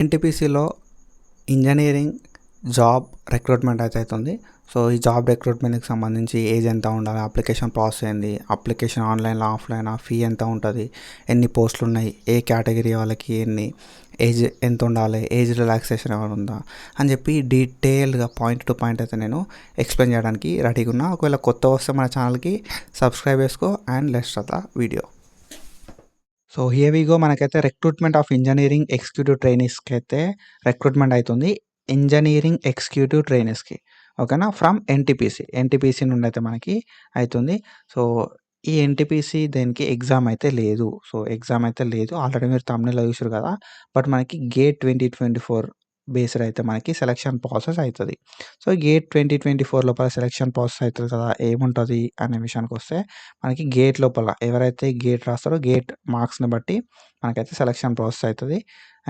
ఎన్టీపీసీలో engineering job recruitment అయితే అవుతుంది. So ఈ జాబ్ రిక్రూట్మెంట్కి సంబంధించి ఏజ్ ఎంత ఉండాలి, అప్లికేషన్ ప్రాసెస్ ఏంది, అప్లికేషన్ ఆన్లైన్లో ఆఫ్లైనా, ఫీ ఎంత ఉంటుంది, ఎన్ని పోస్టులు ఉన్నాయి, ఏ కేటగిరీ వాళ్ళకి ఎన్ని, ఏజ్ ఎంత ఉండాలి, ఏజ్ రిలాక్సేషన్ ఏమైనా ఉందా అని చెప్పి డీటెయిల్గా పాయింట్ టు పాయింట్ అయితే నేను ఎక్స్ప్లెయిన్ చేయడానికి రెడీగా ఉన్నా. ఒకవేళ కొత్త వస్తే మన ఛానల్కి సబ్స్క్రైబ్ చేసుకో and let's start the video. So here we go. మనకైతే రిక్రూట్మెంట్ ఆఫ్ ఇంజనీరింగ్ ఎగ్జిక్యూటివ్ ట్రైనీస్కి అయితే రిక్రూట్మెంట్ అవుతుంది. ఇంజనీరింగ్ ఎగ్జిక్యూటివ్ ట్రైనీస్కి, ఓకేనా, ఫ్రమ్ ఎన్టీపీసీ నుండి అయితే మనకి అవుతుంది. సో ఈ ఎన్టీపీసీ దేనికి ఎగ్జామ్ అయితే లేదు. ఆల్రెడీ మీరు తమిళలో చూసారు కదా. బట్ మనకి గేట్ 2024 బేస్డ్ అయితే మనకి సెలక్షన్ ప్రాసెస్ అవుతుంది. సో గేట్ 2024 లోపల సెలక్షన్ ప్రాసెస్ అవుతుంది కదా. ఏముంటుంది అనే విషయానికి వస్తే, మనకి గేట్ లోపల ఎవరైతే గేట్ రాస్తారో గేట్ మార్క్స్ని బట్టి మనకైతే సెలక్షన్ ప్రాసెస్ అవుతుంది.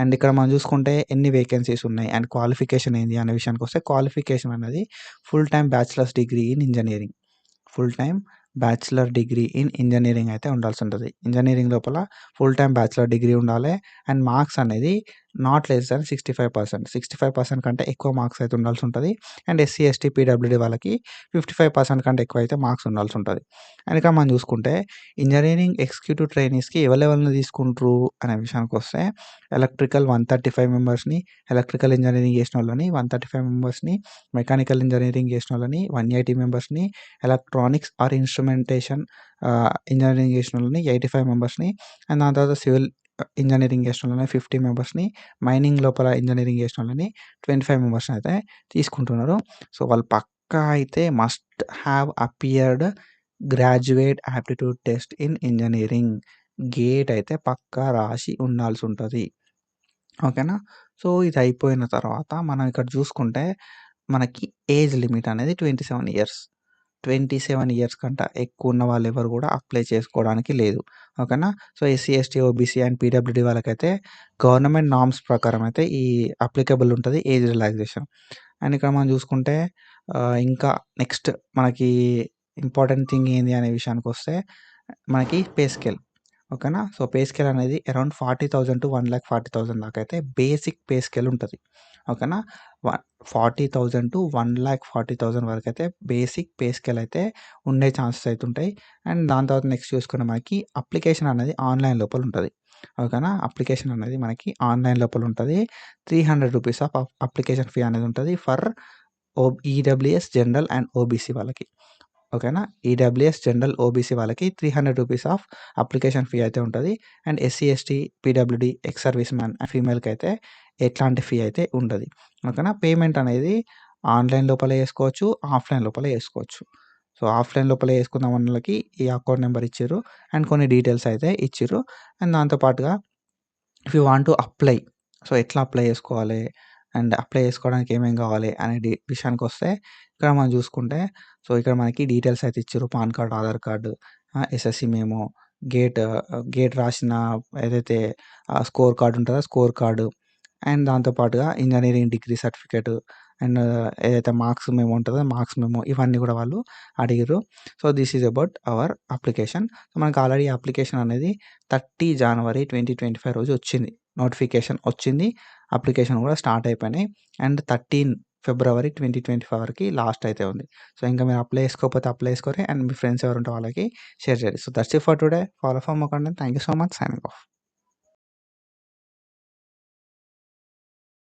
అండ్ ఇక్కడ మనం చూసుకుంటే ఎన్ని వేకెన్సీస్ ఉన్నాయి అండ్ క్వాలిఫికేషన్ ఏంది అనే విషయానికి వస్తే, క్వాలిఫికేషన్ అనేది full time bachelors degree in engineering, full time bachelor degree in engineering అయితే ఉండాల్సి ఉంటుంది. ఇంజనీరింగ్ లోపల ఫుల్ టైమ్ బ్యాచిలర్ డిగ్రీ ఉండాలి. అండ్ మార్క్స్ అనేది నాట్ లెస్ దాన్ 65%, 65% కంటే ఎక్కువ మార్క్స్ అయితే ఉండాల్సి ఉంటుంది. అండ్ ఎస్సీ ఎస్టీ పీడబ్ల్యూడీ వాళ్ళకి 55% కంటే ఎక్కువ అయితే మార్క్స్ ఉండాల్సి ఉంటుంది. అండ్ ఇక మనం చూసుకుంటే ఇంజనీరింగ్ ఎగ్జిక్యూటివ్ ట్రైనీస్కి ఎవరెవరిని తీసుకుంటారు అనే విషయానికి వస్తే, ఎలక్ట్రికల్ 135 మెంబర్స్ని, ఎలక్ట్రికల్ ఇంజనీరింగ్ చేసిన వాళ్ళని 135 మెంబర్స్ని, మెకానికల్ ఇంజనీరింగ్ చేసిన వాళ్ళని 180 మెంబర్స్ని, ఎలక్ట్రానిక్స్ ఆర్ ఇన్స్ట్రుమెంటేషన్ ఇంజనీరింగ్ చేసిన వాళ్ళని 85 మెంబర్స్ని, అండ్ దాని తర్వాత సివిల్ ఇంజనీరింగ్ చేసిన వాళ్ళని 50 మెంబర్స్ని, మైనింగ్ లోపల ఇంజనీరింగ్ చేసిన వాళ్ళని 25 మెంబర్స్ని అయితే తీసుకుంటున్నారు. సో వాళ్ళు పక్కా అయితే must have appeared graduate aptitude test in engineering, gate అయితే పక్కా రాసి ఉండాల్సి ఉంటుంది, ఓకేనా. సో ఇది అయిపోయిన తర్వాత మనం ఇక్కడ చూసుకుంటే మనకి ఏజ్ లిమిట్ అనేది 27 ఇయర్స్. 27 ఇయర్స్ కంటే ఎక్కువ ఉన్న వాళ్ళు ఎవరు కూడా అప్లై చేసుకోవడానికి లేదు, ఓకేనా. So SC ST OBC and PWD వాళ్ళకైతే గవర్నమెంట్ నార్మ్స్ ప్రకారం అయితే ఈ అప్లికబుల్ ఉంటుంది ఏజ్ రిలాక్సేషన్. అండ్ ఇక్కడ మనం చూసుకుంటే ఇంకా నెక్స్ట్ మనకి ఇంపార్టెంట్ థింగ్ ఏంది అనే విషయానికి వస్తే, మనకి పే స్కేల్, ఓకేనా. సో పే స్కేల్ అనేది అరౌండ్ 40,000 to 1,40,000 దాకా అయితే బేసిక్ పే స్కేల్ ఉంటుంది, ఓకేనా. 40,000 to 1,40,000 వరకు అయితే బేసిక్ పే స్కేల్ అయితే ఉండే ఛాన్సెస్ అయితే ఉంటాయి. అండ్ దాని తర్వాత నెక్స్ట్ చూసుకున్న మనకి అప్లికేషన్ అనేది ఆన్లైన్ లోపల ఉంటుంది, ఓకేనా. అప్లికేషన్ అనేది మనకి ఆన్లైన్ లోపల ఉంటుంది. 300 రూపీస్ ఆఫ్ అప్లికేషన్ ఫీ అనేది ఉంటుంది for EWS general and OBC వాళ్ళకి, ఓకేనా. ఈడబ్ల్యూఎస్ జనరల్ ఓబీసీ వాళ్ళకి 300 రూపీస్ ఆఫ్ అప్లికేషన్ ఫీ అయితే ఉంటుంది. And SC ST PWD ex service man ఫీమేల్కి అయితే ఎట్లాంటి ఫీ అయితే ఉండదు, ఓకేనా. పేమెంట్ అనేది ఆన్లైన్ లోపల చేసుకోవచ్చు, ఆఫ్లైన్ లోపల చేసుకోవచ్చు. సో ఆఫ్లైన్ లోపల వేసుకున్న వాళ్ళకి ఈ అకౌంట్ నెంబర్ ఇచ్చారు అండ్ కొన్ని డీటెయిల్స్ అయితే ఇచ్చారు. అండ్ దాంతోపాటుగా if you want to apply, so ఎట్లా అప్లై చేసుకోవాలి అండ్ అప్లై చేసుకోవడానికి ఏమేమి కావాలి అనే విషయానికి వస్తే, ఇక్కడ మనం చూసుకుంటే, సో ఇక్కడ మనకి డీటెయిల్స్ అయితే ఇచ్చారు. Pan card, Aadhaar card, SSC మేమో, గేట్ రాసిన ఏదైతే స్కోర్ కార్డు ఉంటుందో స్కోర్ కార్డు, అండ్ దాంతోపాటుగా ఇంజనీరింగ్ డిగ్రీ సర్టిఫికేట్, అండ్ ఏదైతే మార్క్స్ మేము ఉంటుందో మార్క్స్ మేము, ఇవన్నీ కూడా వాళ్ళు అడిగారు. So this is about our application. So మనకు ఆల్రెడీ అప్లికేషన్ అనేది 30 జనవరి 2025 రోజు వచ్చింది, నోటిఫికేషన్ వచ్చింది, అప్లికేషన్ కూడా స్టార్ట్ అయిపోయినాయి. అండ్ 13 ఫిబ్రవరి 2025 వరకు లాస్ట్ అయితే ఉంది. సో ఇంకా మీరు అప్లై చేసుకోకపోతే అప్లై చేసుకోరి అండ్ మీ ఫ్రెండ్స్ ఎవరు ఉంటే వాళ్ళకి షేర్ చేయండి. So that's it for today. Follow for more content. Thank you so much. Signing off.